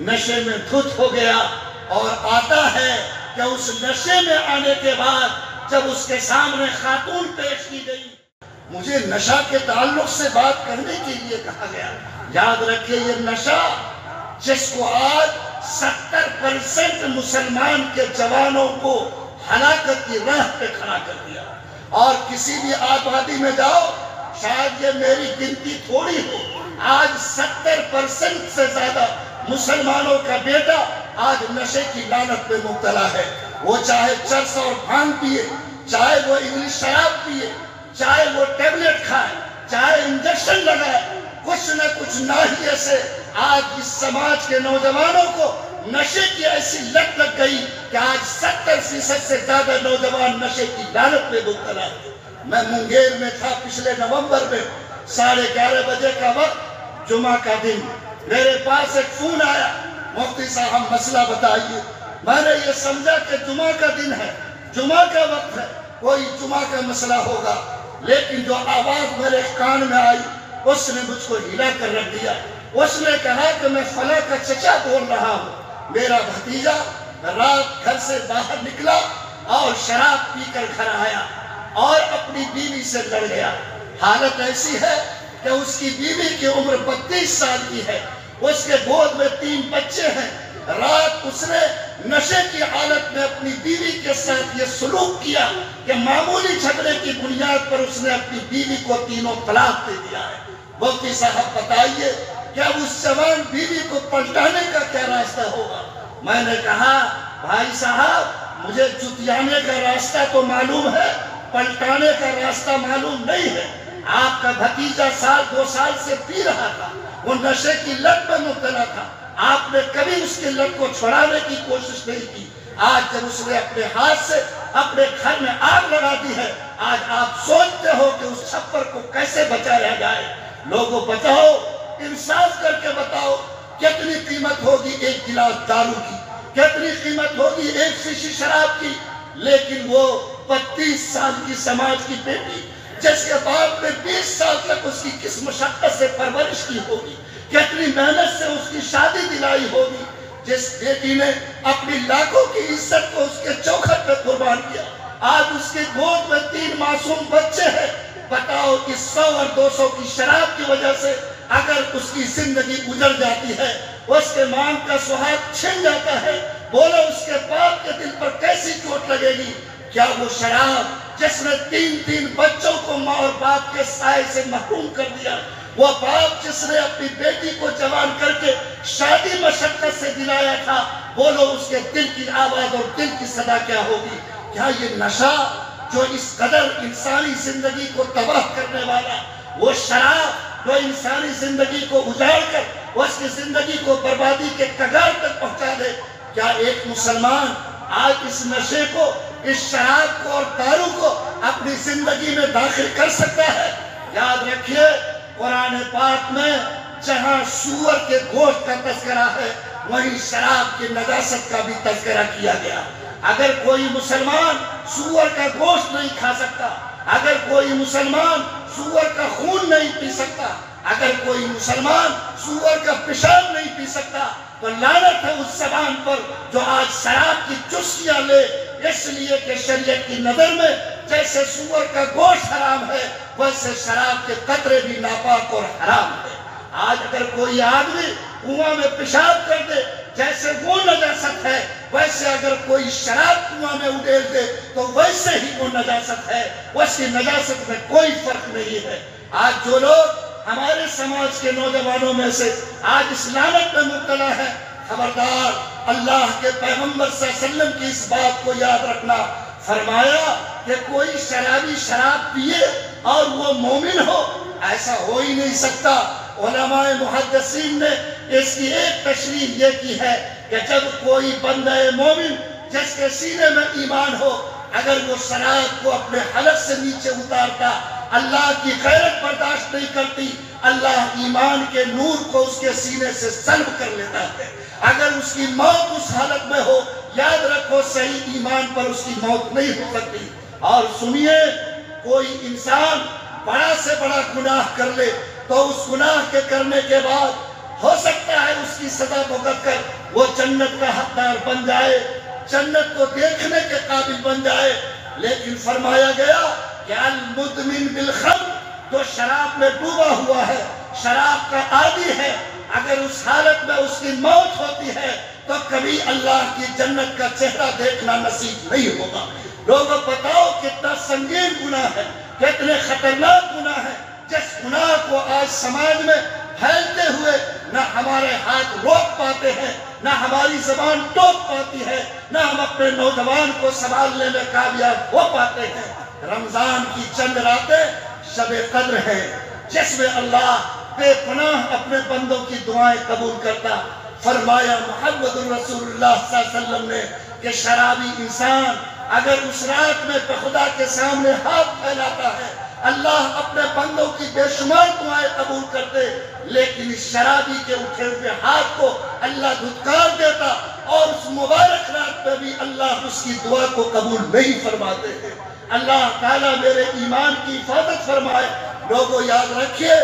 نشے میں دھت ہو گیا اور آتا ہے کہ اس نشے میں آنے کے بعد جب اس کے سامنے خاتون پیش کی گئی، مجھے نشہ کے تعلق سے بات کرنے کے لیے کہا گیا۔ یاد رکھیے یہ نشہ جس کو آج 70% مسلمان کے جوانوں کو ہلاکت کی راہ پہ کھڑا کر دیا، اور کسی بھی آبادی میں جاؤ، شاید یہ میری گنتی تھوڑی ہو، آج 70% سے زیادہ مسلمانوں کا بیٹا آج نشے کی لعنت پہ مبتلا ہے۔ وہ چاہے چرس اور بھانگ پیے، چاہے وہ انگلش شراب پیے، چاہے وہ ٹیبلٹ کھائے، چاہے انجیکشن لگائے، کچھ نہ کچھ ناحیے سے آج اس سماج کے نوجوانوں کو نشے کی ایسی لت لگ گئی کہ آج 70% سے زیادہ نوجوان نشے کی لعنت میں مبتلا ہے۔ میں منگیر میں تھا پچھلے نومبر میں، 11:30 بجے کا وقت، جمعہ کا دن، میرے پاس ایک فون آیا، مفتی صاحب مسئلہ بتائیے۔ میں نے یہ سمجھا کہ جمعہ کا دن ہے، جمعہ کا وقت ہے، کوئی جمعہ کا مسئلہ ہوگا، لیکن جو آواز میرے کان میں آئی اس نے مجھ کو ہلا کر رکھ دیا۔ اس نے کہا کہ میں فلاں کا چچا بول رہا ہوں، میرا بھتیجا رات گھر سے باہر نکلا اور شراب پی کر گھر آیا اور اپنی بیوی سے لڑ گیا۔ حالت ایسی ہے کہ اس کی بیوی کی عمر 32 سال کی ہے، اس کے گود میں 3 بچے ہیں۔ رات اس نے نشے کی حالت میں اپنی بیوی کے ساتھ یہ سلوک کیا کہ معمولی جھگڑے کی بنیاد پر اس نے اپنی بیوی کو 3 طلاق دے دیا ہے۔ مفتی صاحب بتائیے کہ اب اس جوان بیوی کو پلٹانے کا کیا راستہ ہوگا؟ میں نے کہا بھائی صاحب مجھے جتیانے کا راستہ تو معلوم ہے، پلٹانے کا راستہ معلوم نہیں ہے۔ آپ کا بھتیجا 2 سال سے پی رہا تھا، وہ نشے کی لت میں مبتلا تھا، آپ نے کبھی اس کی لت کو چھڑانے کی کوشش نہیں کی۔ آج جب اس نے اپنے ہاتھ سے اپنے گھر میں آگ لگا دی ہے، آج آپ سوچتے ہو کہ اس چھپر کو کیسے بچایا جائے۔ لوگوں بتاؤ، انصاف کر کے بتاؤ، کتنی قیمت ہوگی ایک گلاس دارو کی، کتنی قیمت ہوگی ایک شیشی شراب کی؟ لیکن وہ 32 سال کی سماج کی بیٹی جس کے باپ نے 20 سال تک اس کی کس مشقت سے پرورش کی ہوگی، کتنی محنت سے اس کی شادی دلائی ہوگی، جس بیٹی نے اپنی لاکھوں کی عزت کو اس کے چوکھٹ پہ قربان کیا، آج اس کے گود میں 3 معصوم بچے ہیں۔ بتاؤ کہ 100 اور 200 کی شراب کی وجہ سے اگر اس کی زندگی گزر جاتی ہے، اس کے ماں کا سہاگ چھن جاتا ہے، بولو اس کے باپ کے دل پر کیسی چوٹ لگے گی؟ کیا وہ شراب جس نے 3 بچوں کو ماں اور باپ کے سائے سے محروم کر دیا، وہ باپ جس نے اپنی بیٹی کو جوان کر کے شادی مشقت سے دلایا تھا، بولو اس کے دل کی آواز اور دل کی صدا کیا ہوگی؟ کیا یہ نشہ جو اس قدر انسانی زندگی کو تباہ کرنے والا، وہ شراب جو انسانی زندگی کو اجاڑ کر اس کی زندگی کو بربادی کے کگار تک پہنچا دے، کیا ایک مسلمان آج اس نشے کو، اس شراب کو اور دارو کو اپنی زندگی میں داخل کر سکتا ہے؟ یاد رکھیے قرآن پاک میں جہاں سور کے گوشت کا تذکرہ ہے، وہیں شراب کی نجاست کا بھی تذکرہ کیا گیا۔ اگر کوئی مسلمان سور کا گوشت نہیں کھا سکتا، اگر کوئی مسلمان سور کا خون نہیں پی سکتا، اگر کوئی مسلمان سور کا پیشاب نہیں پی سکتا، تو لعنت ہے اس زبان پر جو آج شراب کی چسکیاں لے، اس لیے کہ شریعت کی نظر میں جیسے سور کا گوشت حرام ہے، ویسے شراب کے قطرے بھی ناپاک اور حرام ہے۔ آج اگر کوئی آدمی کنواں میں پیشاب کر دے، جیسے وہ نجاست ہے، ویسے اگر کوئی شراب کنواں میں اڈیل دے تو ویسے ہی وہ نجاست ہے، اس کی نجاست میں کوئی فرق نہیں ہے۔ آج جو لوگ ہمارے سماج کے نوجوانوں میں سے آج اس لعنت میں مبتلا ہے، خبردار، اللہ کے پیغمبر صلی اللہ علیہ وسلم کی اس بات کو یاد رکھنا، فرمایا کہ کوئی شرابی شراب پیے اور وہ مومن ہو، ایسا ہو ہی نہیں سکتا۔ علماء محدثین نے اس کی ایک تشریح یہ کی ہے کہ جب کوئی بندہ مومن جس کے سینے میں ایمان ہو، اگر وہ شراب کو اپنے حلق سے نیچے اتارتا، اللہ کی غیرت برداشت نہیں کرتی، اللہ ایمان کے نور کو اس کے سینے سے سلب کر لیتا ہے۔ اگر اس کی موت اس حالت میں ہو، یاد رکھو صحیح ایمان پر اس کی موت نہیں ہو سکتی۔ اور سنیے، کوئی انسان بڑا سے بڑا گناہ کر لے تو اس گناہ کے کرنے کے بعد ہو سکتا ہے اس کی سزا بھگت کر وہ جنت کا حقدار بن جائے، جنت کو دیکھنے کے قابل بن جائے، لیکن فرمایا گیا کہ المدمن بالخمر، جو شراب میں ڈوبا ہوا ہے، شراب کا عادی ہے، اگر اس حالت میں اس کی موت ہوتی ہے تو کبھی اللہ کی جنت کا چہرہ دیکھنا نصیب نہیں ہوگا۔ لوگوں بتاؤ کتنا سنگین گناہ ہے، کتنے خطرناک گناہ ہے، جس گناہ کو آج سماج میں پھیلتے ہوئے نہ ہمارے ہاتھ روک پاتے ہیں، نہ ہماری زبان ٹوک پاتی ہے، نہ ہم اپنے نوجوان کو سنبھالنے میں کامیاب ہو پاتے ہیں۔ رمضان کی چند راتیں شب قدر ہے، جس میں اللہ بے پناہ اپنے بندوں کی دعائیں قبول کرتا۔ فرمایا محمد رسول اللہ صلی اللہ علیہ وسلم نے کہ شرابی انسان اگر اس رات میں خدا کے سامنے ہاتھ پھیلاتا ہے، اللہ اپنے بندوں کی بے شمار دعائیں قبول کرتے، لیکن اس شرابی کے اٹھے ہوئے ہاتھ کو اللہ دھتکار دیتا، اور اس مبارک رات میں بھی اللہ اس کی دعا کو قبول نہیں فرماتے ہیں۔ اللہ تعالیٰ میرے ایمان کی حفاظت فرمائے۔ لوگوں یاد رکھیے،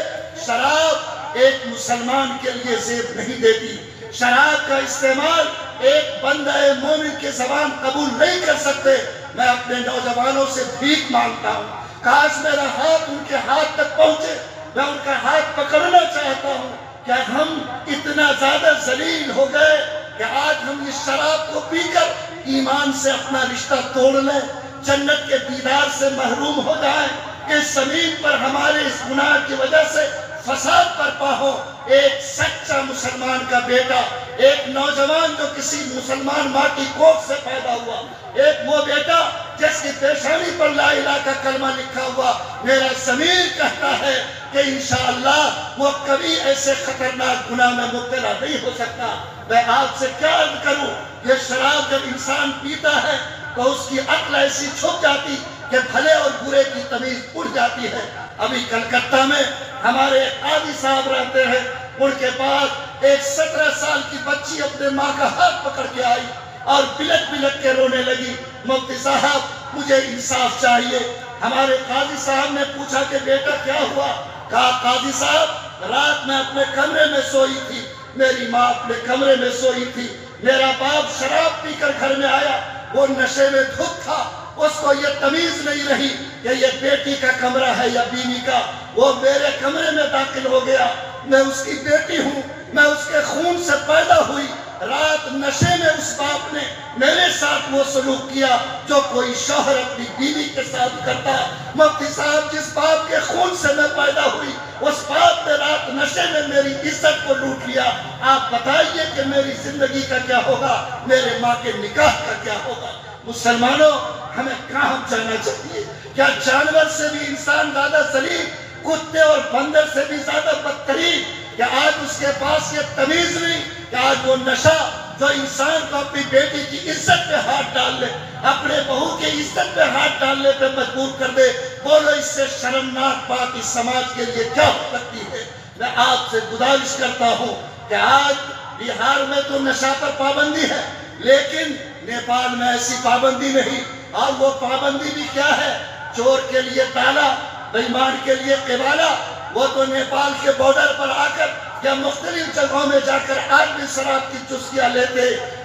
شراب ایک مسلمان کے لیے زیب نہیں دیتی، شراب کا استعمال ایک بندہ مومن کی زبان قبول نہیں کر سکتے۔ میں اپنے نوجوانوں سے بھیک مانگتا ہوں، کاش میرا ہاتھ ان کے ہاتھ تک پہنچے، میں ان کا ہاتھ پکڑنا چاہتا ہوں۔ کیا ہم اتنا زیادہ ذلیل ہو گئے کہ آج ہم اس شراب کو پی کر ایمان سے اپنا رشتہ توڑ لیں، جنت کے دیدار سے محروم ہو جائیں، کہ زمین پر ہمارے اس گناہ کی وجہ سے فساد برپا ہو۔ ایک سچا مسلمان کا بیٹا، ایک نوجوان جو کسی مسلمان ماں کی کوکھ سے پیدا ہوا، ایک وہ بیٹا جس کی پیشانی پر لا الہ کا کلمہ لکھا ہوا، میرا ضمیر کہتا ہے کہ انشاءاللہ وہ کبھی ایسے خطرناک گناہ میں مبتلا نہیں ہو سکتا۔ میں آپ سے کیا عرض کروں، یہ شراب جب انسان پیتا ہے تو اس کی عقل ایسی چھپ جاتی کہ بھلے اور برے کی تمیز اڑ جاتی ہے۔ ابھی کلکتہ میں ہمارے قاضی صاحب رہتے ہیں، ان کے پاس ایک 17 سال کی بچی اپنے ماں کا ہاتھ پکڑ کے آئی اور بلک بلک کے رونے لگی، مفتی صاحب مجھے انصاف چاہیے۔ ہمارے قاضی صاحب نے پوچھا کہ بیٹا کیا ہوا؟ کہا قاضی صاحب رات میں اپنے کمرے میں سوئی تھی، میری ماں اپنے کمرے میں سوئی تھی، میرا باپ شراب پی کر گھر میں آیا، وہ نشے میں دھت تھا، اس کو یہ تمیز نہیں رہی کہ یہ بیٹی کا کمرہ ہے یا بیوی کا، وہ میرے کمرے میں داخل ہو گیا، میں اس کی بیٹی ہوں، میں اس کے خون سے پیدا ہوئی، رات نشے میں اس باپ نے میرے ساتھ وہ سلوک کیا جو کوئی شوہر اپنی بیوی کے ساتھ کرتا۔ مفتی صاحب جس باپ کے خون سے میں پیدا ہوئی، اس باپ نے رات نشے میں میری عزت کو لوٹ لیا، آپ بتائیے کہ میری زندگی کا کیا ہوگا، میرے ماں کے نکاح کا کیا ہوگا۔ مسلمانوں ہمیں کہاں جانا چاہیے؟ کیا جانور سے بھی انسان زیادہ ذلیل، کتے اور بندر سے بھی زیادہ بدترین؟ کہ آج اس کے پاس یہ تمیز نہیں کہ آج وہ نشہ جو انسان کو اپنی بیٹی کی عزت پہ ہاتھ ڈال لے، اپنے بہو کی عزت پہ ہاتھ ڈالنے پہ مجبور کر دے، بولو اس سے شرمناک بات اس سماج کے لیے کیا ہو سکتی ہے؟ میں آپ سے گزارش کرتا ہوں کہ آج بہار میں تو نشہ پر پابندی ہے، لیکن نیپال میں ایسی پابندی نہیں، اور وہ پابندی بھی کیا ہے؟ چور کے لیے تالا، بے ایمان کے لیے قبالہ۔ وہ تو نیپال کے بارڈر پر آ کر یا مختلف جگہوں میں جا کر آدمی شراب کی چسکیاں لیتے،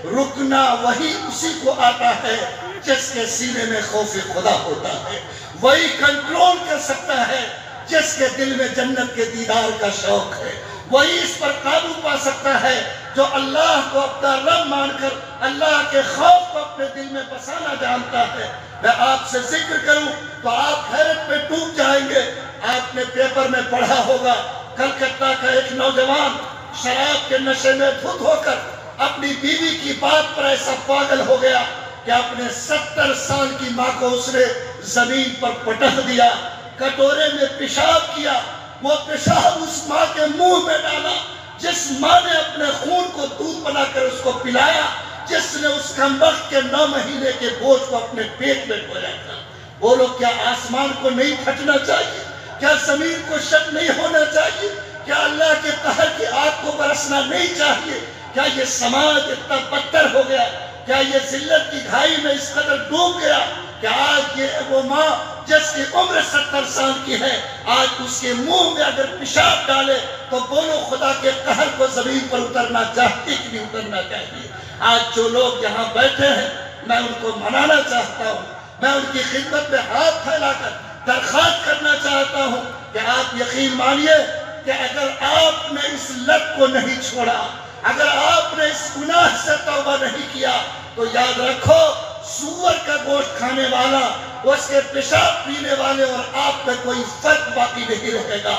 رکنا وہی اسی کو آتا ہے جس کے سینے میں خوف خدا ہوتا ہے، وہی کنٹرول کر سکتا ہے جس کے دل میں جنت کے دیدار کا شوق ہے، وہی اس پر قابو پا سکتا ہے جو اللہ کو اپنا رب مان کر اللہ کے خوف کو اپنے دل میں بسانا جانتا ہے۔ میں آپ سے ذکر کروں تو آپ حیرت میں ڈوب جائیں گے۔ آپ نے پیپر میں پڑھا ہوگا، کلکتہ کا ایک نوجوان شراب کے نشے میں دھت ہو کر اپنی بیوی کی بات پر ایسا پاگل ہو گیا کہ اپنے 70 سال کی ماں کو اس نے زمین پر پٹک دیا، کٹورے میں پیشاب کیا، وہ پیشاب اس ماں کے منہ میں ڈالا جس ماں نے اپنے خون کو دودھ بنا کر اس کو پلایا، جس نے اس کمبخت کے 9 مہینے کے بوجھ کو اپنے پیٹ میں ڈھویا تھا۔ بولو کیا آسمان کو نہیں پھٹنا چاہیے؟ کیا زمین کو شک نہیں ہونا چاہیے؟ کیا اللہ کے قہر کی آگ کو برسنا نہیں چاہیے؟ کیا یہ سماج اتنا بدتر ہو گیا؟ کیا یہ ذلت کی گھائی میں اس قدر ڈوب گیا کہ آج یہ وہ ماں جس کی عمر 70 سال کی ہے، آج اس کے منہ میں اگر پیشاب ڈالے تو بولو خدا کے قہر کو زمین پر اترنا چاہیے کہ نہیں اترنا چاہیے۔ آج جو لوگ یہاں بیٹھے ہیں میں ان کو منانا چاہتا ہوں، میں ان کی خدمت میں ہاتھ پھیلا کر درخواست کرنا چاہتا ہوں کہ آپ یقین مانیے کہ اگر آپ نے اس لت کو نہیں چھوڑا، اگر آپ نے اس گناہ سے توبہ نہیں کیا تو یاد رکھو سور کا گوشت کھانے والا، اس کے پیشاب پینے والے اور آپ میں کوئی فرق باقی نہیں رہے گا۔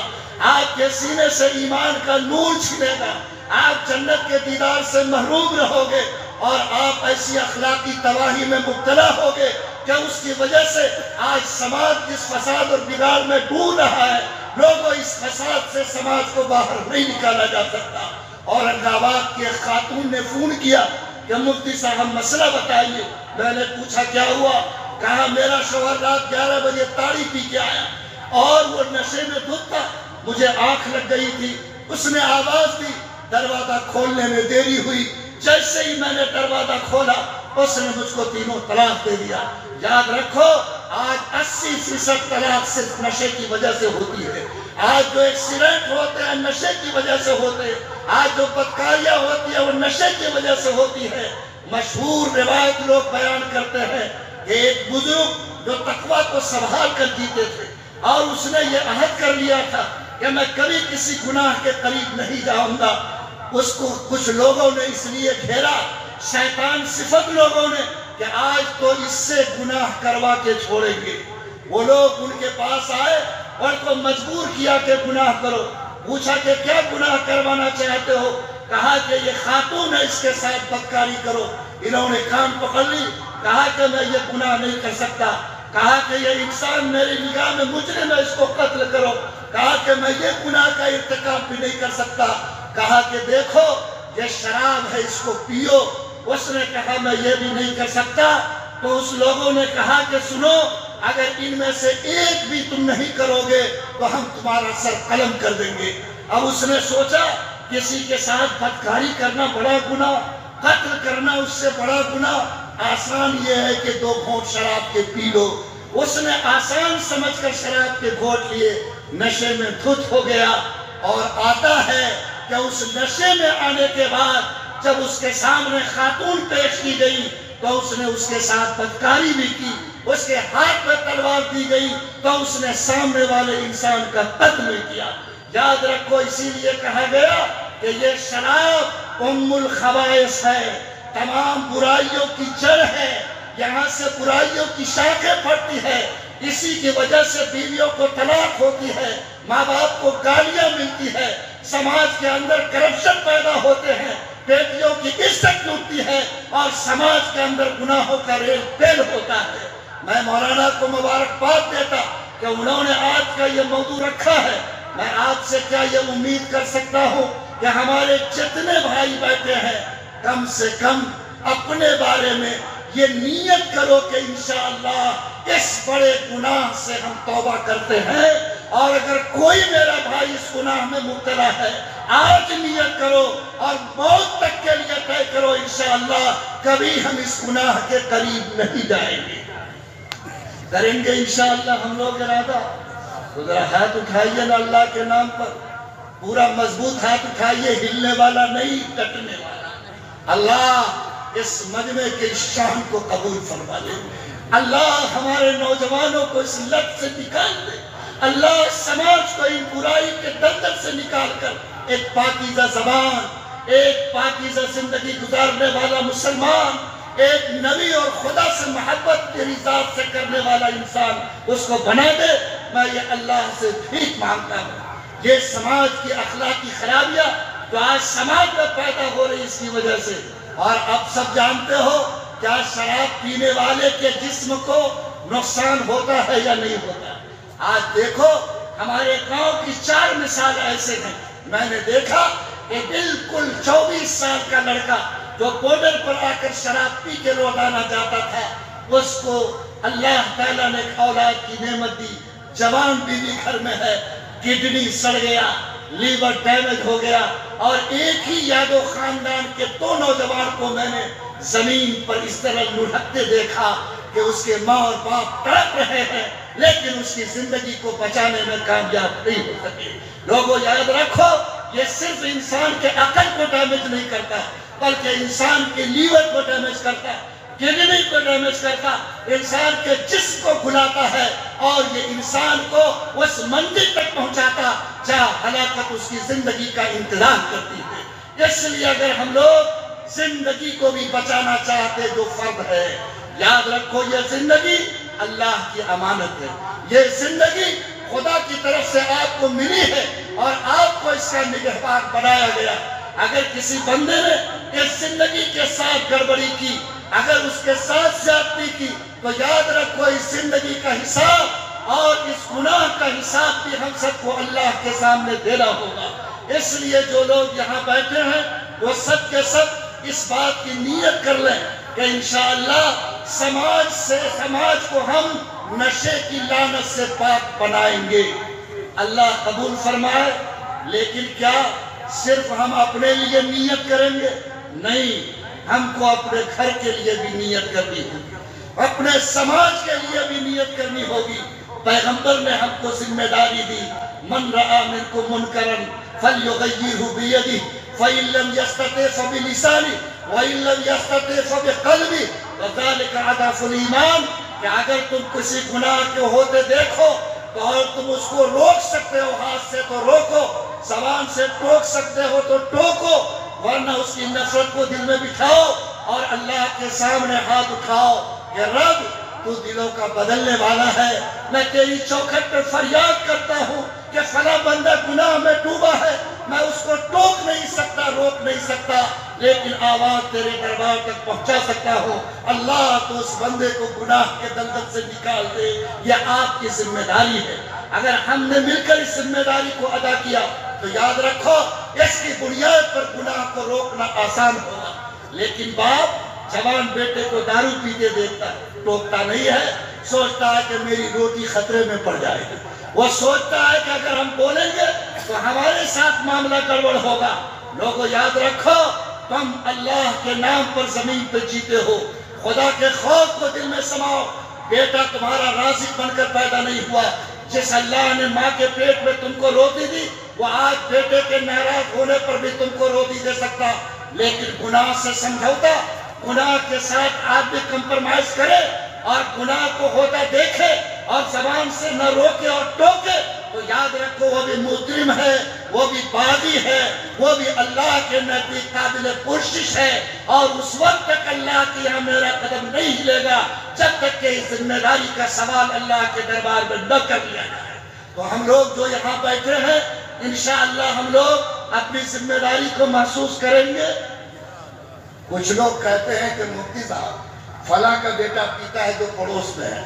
آپ کے سینے سے ایمان کا نور چھنے گا، آپ جنت کے دیدار سے محروم رہو گے اور آپ ایسی اخلاقی تباہی میں مبتلا ہوگے کہ اس کی وجہ سے آج سماج جس فساد اور بگاڑ میں ڈوب رہا ہے، لوگوں اس فساد سے سماج کو باہر نہیں نکالا جا سکتا۔ اورنگ آباد کی ایک خاتون نے فون کیا کہ مفتی صاحب مسئلہ بتائیے۔ میں نے پوچھا کیا ہوا؟ کہا میرا شوہر رات 11 بجے تاڑی پی کے آیا اور وہ نشے میں دھت تھا، مجھے آنکھ لگ گئی تھی، اس نے آواز دی، دروازہ کھولنے میں دیری ہوئی، جیسے ہی میں نے دروازہ کھولا اس نے مجھ کو تینوں طلاق دے دیا۔ یاد رکھو آج 80% طلاق صرف نشے کی وجہ سے ہوتی ہے۔ آج جو ایکسیڈنٹ ہوتے ہیں نشے کی وجہ سے ہوتے ہیں، آج جو بدکاریاں ہوتی ہیں وہ نشے کی وجہ سے ہوتی ہے۔ مشہور روایت لوگ بیان کرتے ہیں کہ ایک بزرگ جو تقویٰ کو سنبھال کر جیتے تھے اور اس نے یہ عہد کر لیا تھا کہ میں کبھی کسی گناہ کے قریب نہیں جاؤں گا، اس کو کچھ لوگوں نے اس لیے گھیرا، شیطان صفت لوگوں نے، کہ آج تو اس سے گناہ کروا کے چھوڑیں گے۔ وہ لوگ ان کے پاس آئے اور کو مجبور کیا کہ گناہ کرو۔ پوچھا کہ کیا گناہ کروانا چاہتے ہو؟ کہا کہ یہ خاتون ہے، اس کے ساتھ بدکاری کرو۔ انہوں نے کان پکڑ لی، کہا کہ میں یہ گناہ نہیں کر سکتا۔ کہا کہ یہ انسان میری نگاہ میں مجرم ہے، اس کو قتل کرو۔ کہا کہ میں یہ گناہ کا ارتکاب بھی نہیں کر سکتا۔ کہا کہ دیکھو یہ شراب ہے، اس کو پیو۔ اس نے کہا میں یہ بھی نہیں کر سکتا۔ تو اس لوگوں نے کہا کہ سنو، اگر ان میں سے ایک بھی تم نہیں کرو گے تو ہم تمہارا سر قلم کر دیں گے۔ اب اس نے سوچا کسی کے ساتھ بدکاری کرنا بڑا گناہ، قتل کرنا اس سے بڑا گناہ، آسان یہ ہے کہ 2 گھونٹ شراب کے پی لو۔ اس نے آسان سمجھ کر شراب کے گھونٹ لیے، نشے میں دھت ہو گیا۔ اور آتا ہے کہ اس نشے میں آنے کے بعد جب اس کے سامنے خاتون پیش کی گئی تو اس نے اس کے ساتھ بدکاری بھی کی، اس کے ہاتھ میں تلوار دی گئی تو اس نے سامنے والے انسان کا قتل کیا۔ یاد رکھو اسی لیے کہا گیا کہ یہ شراب ام الخبائث ہے، تمام برائیوں کی جڑ ہے، یہاں سے برائیوں کی شاخیں پھڑتی ہے۔ اسی کی وجہ سے بیویوں کو طلاق ہوتی ہے، ماں باپ کو گالیاں ملتی ہے، سماج کے اندر کرپشن پیدا ہوتے ہیں، بیٹیوں کی عزت لوٹتی ہے اور سماج کے اندر گناہوں کا ریل پیل ہوتا ہے۔ میں مولانا کو مبارکباد دیتا کہ انہوں نے آج کا یہ موضوع رکھا ہے۔ میں آپ سے کیا یہ امید کر سکتا ہوں کہ ہمارے جتنے بھائی بیٹھے ہیں کم سے کم اپنے بارے میں یہ نیت کرو کہ انشاءاللہ اس بڑے گناہ سے ہم توبہ کرتے ہیں، اور اگر کوئی میرا بھائی اس گناہ میں مبتلا ہے آج نیت کرو اور موت تک کے لیے طے کرو انشاءاللہ کبھی ہم اس گناہ کے قریب نہیں جائیں گے۔ کریں گے انشاءاللہ ہم لوگ ارادہ؟ تو ذرا ہاتھ اٹھائیے نا اللہ کے نام پر، پورا مضبوط ہاتھ اٹھائیے، ہلنے والا نہیں، ٹٹنے والا۔ اللہ اس مجمع کے شان کو قبول فرما لے، اللہ ہمارے نوجوانوں کو اس لت سے نکال دے، اللہ سماج کو ان برائی کے دلدل سے نکال کر ایک پاکیزہ زبان، ایک پاکیزہ زندگی گزارنے والا مسلمان، ایک نبی اور خدا سے محبت تیری ذات سے کرنے والا انسان اس کو بنا دے۔ میں یہ اللہ سے بھیک مانگتا ہوں۔ یہ سماج کی اخلاقی خرابیاں جو آج سماج میں پیدا ہو رہی اس کی وجہ سے، اور اب سب جانتے ہو کیا شراب پینے والے کے جسم کو نقصان ہوتا ہے یا نہیں ہوتا؟ آج دیکھو ہمارے گاؤں کی 4 مثال ایسے ہیں۔ میں نے دیکھا کہ بالکل 24 سال کا لڑکا جو بارڈر پر آ کر شراب پی کے لوٹانا جاتا تھا، اس کو اللہ تعالیٰ نے اولاد کی نعمت دی، جوان بیوی گھر میں ہے، کڈنی سڑ گیا، لیور ڈیمیج ہو گیا، اور ایک ہی یادو خاندان کے 2 نوجوان کو میں نے زمین پر اس طرح لڑھکتے دیکھا کہ اس کے ماں اور باپ تڑپ رہے ہیں۔ لیکن اس کی زندگی کو بچانے میں کامیاب نہیں ہو سکے۔ لوگوں یاد رکھو، یہ صرف انسان کے عقل کو ڈیمیج نہیں کرتا، بلکہ انسان کے لیور کو ڈیمیج کرتا، کڈنی کو ڈیمیج کرتا، انسان کے جسم کو گھلاتا ہے، اور یہ انسان کو اس منزل تک پہنچاتا جہاں ہلاکت اس کی زندگی کا انتظار کرتی ہے۔ اس لیے اگر ہم لوگ زندگی کو بھی بچانا چاہتے جو فرد ہے، یاد رکھو یہ زندگی اللہ کی امانت ہے، یہ زندگی خدا کی طرف سے آپ کو ملی ہے اور آپ کو اس کا نگہبان بنایا گیا۔ اگر کسی بندے نے اس زندگی کے ساتھ گڑبڑی کی، اگر اس کے ساتھ زیادتی کی، تو یاد رکھو اس زندگی کا حساب اور اس گناہ کا حساب بھی ہم سب کو اللہ کے سامنے دینا ہوگا۔ اس لیے جو لوگ یہاں بیٹھے ہیں وہ سب کے سب اس بات کی نیت کر لیں کہ انشاءاللہ سماج کو ہم نشے کی لعنت سے پاک بنائیں گے۔ اللہ قبول فرمائے، لیکن کیا صرف ہم اپنے لیے نیت کریں گے؟ نہیں، ہم کو اپنے گھر کے لیے بھی نیت کرنی ہوگی، اپنے سماج کے لیے بھی نیت کرنی ہوگی۔ پیغمبر نے ہم کو ذمہ داری دی، من رأى منکم منکرا فلیغیرہ بیدہ فإن لم يستطع فبلسانہ وإن لم يستطع فبقلبہ وذلک اضعف الایمان، کہ اگر تم کسی گناہ کے ہوتے دیکھو تو اور تم اس کو روک سکتے ہو، ہاتھ سے تو روکو، زبان سے ٹوک سکتے ہو تو ٹوکو، ورنہ اس کی نفرت کو دل میں بٹھاؤ اور اللہ کے سامنے ہاتھ اٹھاؤ کہ رب تو دلوں کا بدلنے والا ہے۔ میں تیری چوکھٹ پر فریاد کرتا ہوں کہ فلاں بندہ گناہ میں ڈوبا ہے، میں اس کو ٹوک نہیں سکتا، روک نہیں سکتا، لیکن آواز تیرے دربار تک پہنچا سکتا ہوں۔ اللہ تو اس بندے کو گناہ کے دلدل سے نکال دے، یہ آپ کی ذمہ داری ہے۔ اگر ہم نے مل کر اس ذمہ داری کو ادا کیا تو یاد رکھو اس کی بنیاد پر گناہ کو روکنا آسان ہوگا۔ لیکن باپ جوان بیٹے کو دارو پیتے دیکھتا ہے، ٹوکتا نہیں ہے، سوچتا ہے کہ میری روٹی خطرے میں پڑ جائے گی، وہ سوچتا ہے کہ اگر ہم بولیں گے تو ہمارے ساتھ معاملہ گڑبڑ ہوگا۔ لوگوں یاد رکھو، تم اللہ کے نام پر زمین پہ جیتے ہو، خدا کے خوف کو دل میں سماؤ۔ بیٹا تمہارا رازق بن کر پیدا نہیں ہوا، جس اللہ نے ماں کے پیٹ میں تم کو روٹی دی وہ آج بیٹے کے ناراض ہونے پر بھی تم کو روٹی دے سکتا، لیکن گناہ سے سمجھوتا، گناہ کے ساتھ آدمی کمپرمائز کرے اور گناہ کو ہوتا دیکھے اور زبان سے نہ روکے اور ٹوکے، تو یاد رکھو وہ بھی مجرم ہے، وہ بھی باغی ہے، وہ بھی اللہ کے نزدیک قابل پرسش ہے، اور اس وقت تک اللہ کی یہاں میرا قدم نہیں ہلے گا جب تک کہ اس ذمہ داری کا سوال اللہ کے دربار میں نہ کر لیا جائے۔ تو ہم لوگ جو یہاں بیٹھے ہیں انشاءاللہ ہم لوگ اپنی ذمہ داری کو محسوس کریں گے۔ کچھ لوگ کہتے ہیں کہ مفتی صاحب فلاں کا بیٹا پیتا ہے جو پڑوس میں ہے،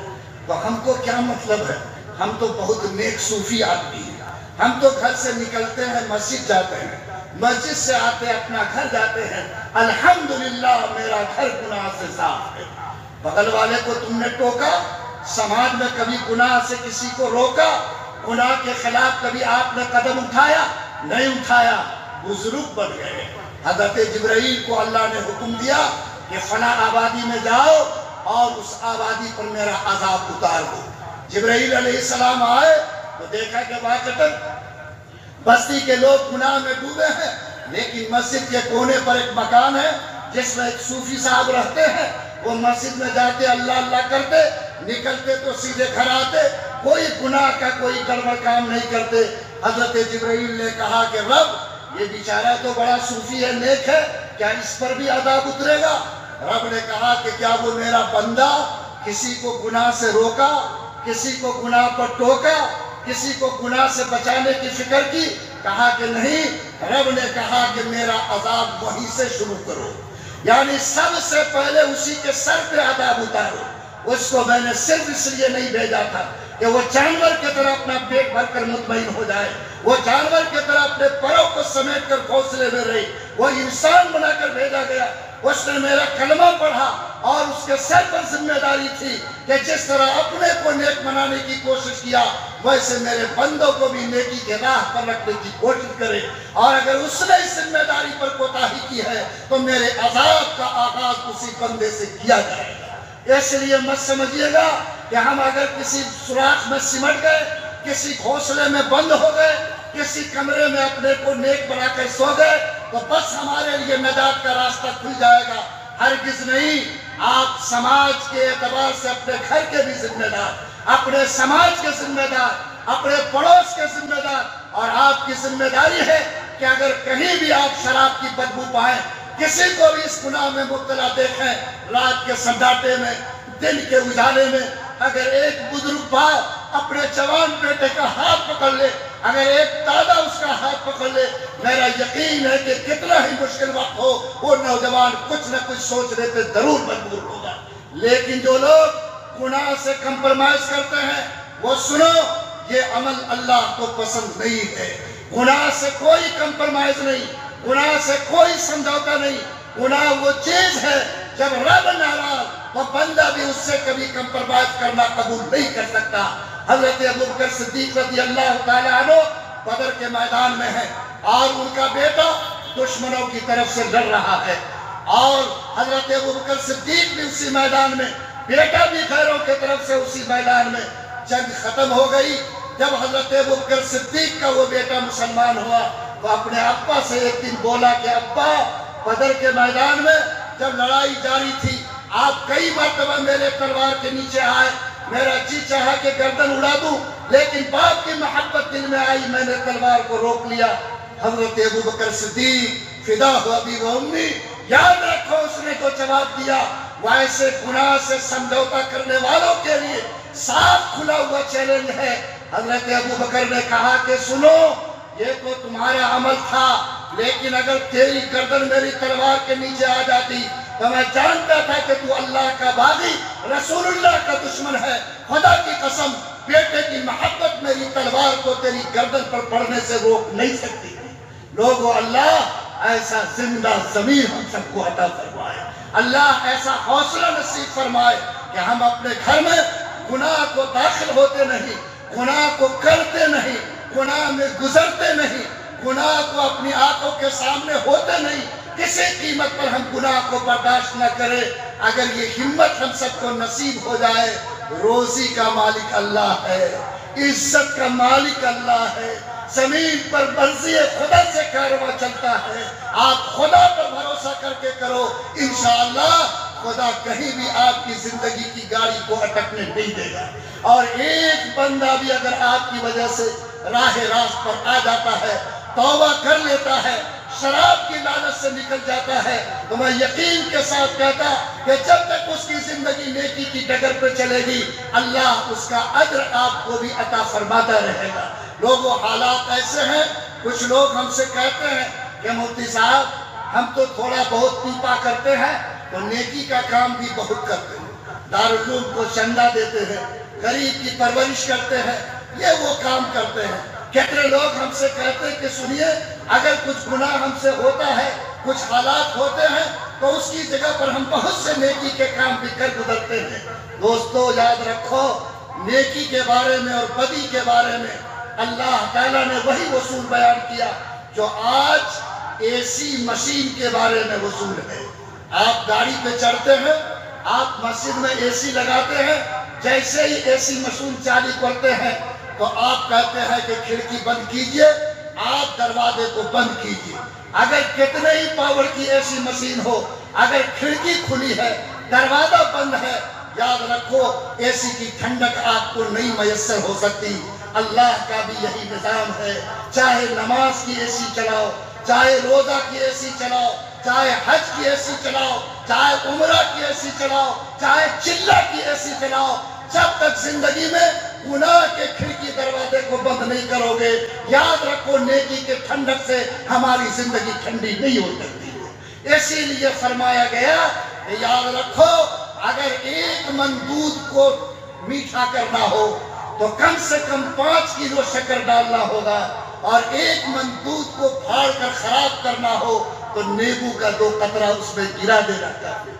تو ہم کو کیا مطلب ہے؟ ہم تو بہت نیک صوفی آدمی ہیں، ہم تو گھر سے نکلتے ہیں مسجد جاتے ہیں، مسجد سے آتے اپنا گھر جاتے ہیں، الحمدللہ میرا گھر گناہ سے صاف ہے۔ بغل والے کو تم نے ٹوکا، سماج میں کبھی گناہ سے کسی کو روکا، گناہ کے خلاف کبھی آپ نے قدم اٹھایا؟ نہیں اٹھایا، بزرگ بن گئے۔ حضرت جبرائیل کو اللہ نے حکم دیا کہ فلاں آبادی میں جاؤ اور اس آبادی پر میرا عذاب اتار دو۔ جبرائیل علیہ السلام آئے تو دیکھا کہ واقعتاً بستی کے لوگ گناہ میں ڈوبے ہیں، لیکن مسجد کے کونے پر ایک مکان ہے جس میں ایک صوفی صاحب رہتے ہیں، وہ مسجد میں جاتے اللہ اللہ کرتے، نکلتے تو سیدھے گھر آتے، کوئی گناہ کا کوئی گڑبڑ کام نہیں کرتے۔ حضرت جبرائیل نے کہا کہ رب یہ بیچارہ تو بڑا صوفی ہے، نیک ہے، کیا اس پر بھی عذاب اترے گا؟ رب نے کہا کہ کیا وہ میرا بندہ کسی کو گناہ سے روکا، کسی کو گناہ پر ٹوکا، کسی کو گناہ سے بچانے کی فکر کی؟ کہا کہ نہیں۔ رب نے کہا کہ میرا عذاب وہیں سے شروع کرو، یعنی سب سے پہلے اسی کے سر پہ عذاب اتارو۔ اس کو میں نے صرف اس لیے نہیں بھیجا تھا کہ وہ جانور کی طرح اپنا پیٹ بھر کر مطمئن ہو جائے، وہ جانور کی طرح اپنے پروں کو سمیٹ کر گھونسلے میں رہی، وہ انسان بنا کر بھیجا گیا۔ اس نے میرا کلمہ پڑھا اور اس کے سر پر ذمہ داری تھی کہ جس طرح اپنے کو نیک بنانے کی کوشش کیا ویسے میرے بندوں کو بھی نیکی کے راہ پر رکھنے کی کوشش کرے، اور اگر اس نے اس ذمہ داری پر کوتاہی کی ہے تو میرے عذاب کا آغاز اسی بندے سے کیا جائے گا۔ اس لیے مت سمجھیے گا کہ ہم اگر کسی سوراخ میں سمٹ گئے، کسی گھونسلے میں بند ہو گئے، کسی کمرے میں اپنے کو نیک بنا کر سو گئے تو بس ہمارے لیے نجات کا راستہ کھل جائے گا۔ ہرگز نہیں۔ آپ سماج کے اعتبار سے اپنے گھر کے بھی ذمہ دار، اپنے سماج کے ذمہ دار، اپنے پڑوس کے ذمہ دار، اور آپ کی ذمہ داری ہے کہ اگر کہیں بھی آپ شراب کی بدبو پائیں، کسی کو بھی اس گناہ میں مبتلا دیکھیں، رات کے سناٹے میں، دن کے اجالے میں، اگر ایک بزرگ باپ اپنے جوان بیٹے کا ہاتھ پکڑ لے، اگر ایک دادا اس کا ہاتھ پکڑ لے، میرا یقین ہے کہ کتنا ہی مشکل وقت ہو وہ نوجوان کچھ نہ کچھ سوچنے پہ ضرور مجبور ہوگا۔ لیکن جو لوگ گناہ سے کمپرمائز کرتے ہیں، وہ سنو، یہ عمل اللہ کو پسند نہیں ہے۔ گناہ سے کوئی کمپرمائز نہیں، گناہ سے کوئی سمجھوتا نہیں۔ گناہ وہ چیز ہے جب رب ناراض تو بندہ بھی اس سے کبھی کمپرمائز کرنا قبول نہیں کر سکتا۔ حضرت ابوبکر صدیق رضی اللہ تعالیٰ عنہ بدر کے میدان میں ہے اور ان کا بیٹا دشمنوں کی طرف سے لڑ رہا ہے، اور حضرت ابوبکر صدیق بھی اسی میدان میں، بیٹا بھی غیروں کی طرف سے اسی میدان میں۔ جنگ ختم ہو گئی۔ جب حضرت ابوبکر صدیق کا وہ بیٹا مسلمان ہوا تو اپنے ابا سے ایک دن بولا کہ ابا، بدر کے میدان میں جب لڑائی جاری تھی، آپ کئی مرتبہ میرے تلوار کے نیچے آئے، میرا جی چاہا کہ گردن اڑا دوں، لیکن باپ کی محبت دل میں آئی، میں نے تلوار کو روک لیا۔ حضرت ابوبکر صدیق فدا ہو ابی و امی، یاد رکھو اس نے جو جواب دیا وہ ایسے گناہ سے سمجھوتا کرنے والوں کے لیے صاف کھلا ہوا چیلنج ہے۔ حضرت ابوبکر نے کہا کہ سنو، یہ تو تمہارا عمل تھا، لیکن اگر تیری گردن میری تلوار کے نیچے آ جاتی تو میں جانتا تھا کہ تو اللہ کا باغی، رسول اللہ کا دشمن ہے۔ خدا کی قسم، بیٹے کی محبت میری تلوار کو تیری گردن پر پڑنے سے روک نہیں سکتی۔ لوگو، اللہ ایسا زندہ ضمیر ہم سب کو عطا فرمائے، اللہ ایسا حوصلہ نصیب فرمائے کہ ہم اپنے گھر میں گناہ کو داخل ہوتے نہیں، گناہ کو کرتے نہیں، گناہ میں گزرتے نہیں، گناہ کو اپنی آنکھوں کے سامنے ہوتے نہیں، کسی قیمت پر ہم گناہ کو برداشت نہ کریں۔ اگر یہ ہمت ہم سب کو نصیب ہو جائے، روزی کا مالک اللہ ہے، عزت کا مالک اللہ ہے، زمین پر مرضی خدا سے کارواں چلتا ہے۔ آپ خدا پر بھروسہ کر کے کرو، انشاءاللہ خدا کہیں بھی آپ کی زندگی کی گاڑی کو اٹکنے نہیں دے گا۔ اور ایک بندہ بھی اگر آپ کی وجہ سے راہ راست پر آ جاتا ہے، توبہ کر لیتا ہے، شراب کی لعنت سے نکل جاتا ہے، تو میں یقین کے ساتھ کہتا کہ جب تک اس کی زندگی نیکی کی ڈگر پہ چلے گی، اللہ اس کا اجر آپ کو بھی عطا فرماتا رہے گا۔ لوگوں، حالات ایسے ہیں، کچھ لوگ ہم سے کہتے ہیں کہ مفتی صاحب ہم تو تھوڑا بہت پیپا کرتے ہیں تو نیکی کا کام بھی بہت کرتے ہیں، دارالعلوم کو چندہ دیتے ہیں، غریب کی پرورش کرتے ہیں، یہ وہ کام کرتے ہیں۔ کتنے لوگ ہم سے کہتے ہیں کہ سنیے، اگر کچھ گناہ ہم سے ہوتا ہے، کچھ حالات ہوتے ہیں تو اس کی جگہ پر ہم بہت سے نیکی کے کام بھی کر گزرتے ہیں۔ دوستو، یاد رکھو، نیکی کے بارے میں اور بدی کے بارے میں اللہ تعالیٰ نے وہی اصول بیان کیا جو آج اے سی مشین کے بارے میں اصول ہے۔ آپ گاڑی پہ چڑھتے ہیں، آپ مسجد میں اے سی لگاتے ہیں، جیسے ہی اے سی مشین چالو کرتے ہیں تو آپ کہتے ہیں کہ کھڑکی بند کیجئے، آپ دروازے کو بند کیجئے۔ اگر کتنے ہی پاور کی اے سی مشین ہو، اگر کھڑکی کھلی ہے، دروازہ بند ہے، یاد رکھو اے سی کی ٹھنڈک آپ کو نہیں میسر ہو سکتی۔ اللہ کا بھی یہی نظام ہے، چاہے نماز کی اے سی چلاؤ، چاہے روزہ کی اے سی چلاؤ، چاہے حج کی اے سی چلاؤ، چاہے عمرہ کی اے سی چلاؤ، چاہے چلہ کی اے سی چلاؤ، جب تک زندگی میں گناہ کے کھڑکی دروازے کو بند نہیں کرو گے، یاد رکھو نیکی کے ٹھنڈک سے ہماری زندگی ٹھنڈی نہیں ہو سکتی۔ اسی لیے فرمایا گیا کہ یاد رکھو، اگر ایک من دودھ کو میٹھا کرنا ہو تو کم سے کم 5 کلو شکر ڈالنا ہوگا، اور ایک من دودھ کو پھاڑ کر خراب کرنا ہو تو نیبو کا 2 قطرہ اس میں گرا دینا چاہیے۔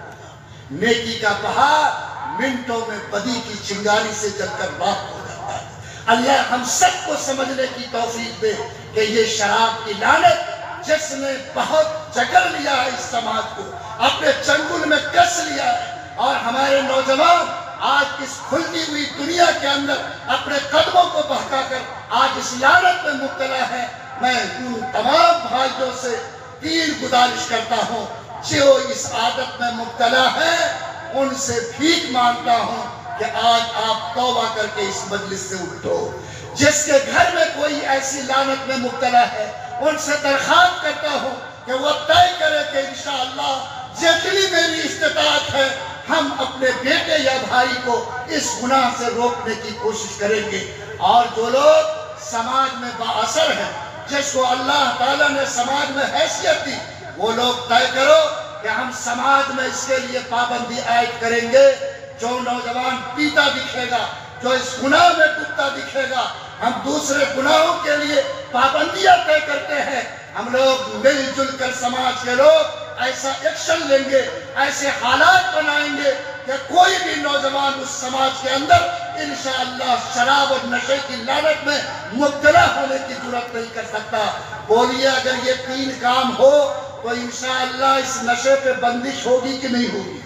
نیکی کا پہاڑ منٹوں میں بدی کی چنگاری سے جل کر راکھ ہو جاتا ہے۔ اللہ ہم سب کو سمجھنے کی توفیق دے کہ یہ شراب کی لعنت جس نے بہت جکڑ لیا ہے اس سماج کو، اپنے چنگل میں کس لیا ہے، اور ہمارے نوجوان آج اس کھلتی ہوئی دنیا کے اندر اپنے قدموں کو بہکا کر آج اس لعنت میں مبتلا ہے، میں ان تمام بھائیوں سے تین گزارش کرتا ہوں جو اس عادت میں مبتلا ہے، ان سے بھیک مانگتا ہوں کہ آج آپ توبہ کر کے اس مجلس سے اٹھو۔ جس کے گھر میں کوئی ایسی لعنت میں مبتلا ہے، ان سے درخواست کرتا ہوں کہ وہ طے کرے کہ انشاءاللہ جتنی میری استطاعت ہے ہم اپنے بیٹے یا بھائی کو اس گناہ سے روکنے کی کوشش کریں گے۔ اور جو لوگ سماج میں بااثر ہیں، جس کو اللہ تعالیٰ نے سماج میں حیثیت دی، وہ لوگ طے کرو کہ ہم سماج میں اس کے لیے پابندی عائد کریں گے۔ جو نوجوان پیتا دکھے گا، جو اس گناہ میں ڈوبتا دکھے گا، ہم دوسرے گناہوں کے لیے پابندیاں طے کرتے ہیں۔ ہم لوگ مل جل کر سماج کے لوگ ایسا ایکشن لیں گے، ایسے حالات بنائیں گے کہ کوئی بھی نوجوان اس سماج کے اندر انشاءاللہ شراب اور نشے کی لعنت میں مبتلا ہونے کی جرات نہیں کر سکتا۔ بولیے اگر یہ تین کام ہو تو انشاءاللہ اس نشے پہ بندش ہوگی کہ نہیں ہوگی؟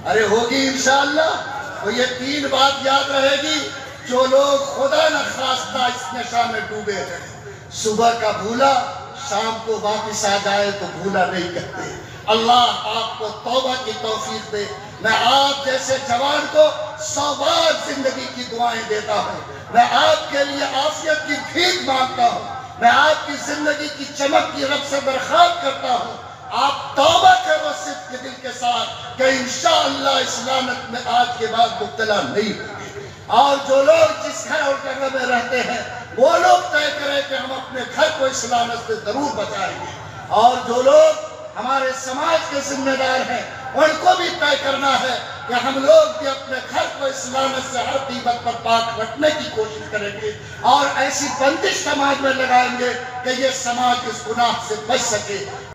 ارے ہوگی انشاءاللہ۔ تو یہ تین بات یاد رہے گی، جو لوگ خدا نخواستہ اس نشہ میں ڈوبے ہیں، صبح کا بھولا شام کو واپس آ جائے تو بھولا نہیں کہتے۔ اللہ آپ کو توبہ کی توفیق دے۔ میں آپ جیسے جوان کو 100 بار زندگی کی دعائیں دیتا ہوں۔ میں آپ کے لیے عافیت کی بھیک مانگتا ہوں۔ میں آپ کی زندگی کی چمک کی رب سے درخواست کرتا ہوں، آپ توبہ کرو صدق کے دل کے ساتھ کہ انشاءاللہ اس لعنت میں آج کے بعد مبتلا نہیں ہوگی۔ اور جو لوگ جس گھر اور جگہ میں رہتے ہیں، وہ لوگ طے کریں کہ ہم اپنے گھر کو اس لعنت سے ضرور بچائیں گے۔ اور جو لوگ ہمارے سماج کے ذمہ دار ہیں، ان کو بھی طے کرنا ہے کہ ہم لوگ بھی اپنے گھر کو اس لعنت سے ہر قیمت پر پاک رکھنے کی کوشش کریں گے، اور ایسی بندش سماج میں لگائیں گے کہ یہ سماج اس گناہ سے بچ سکے۔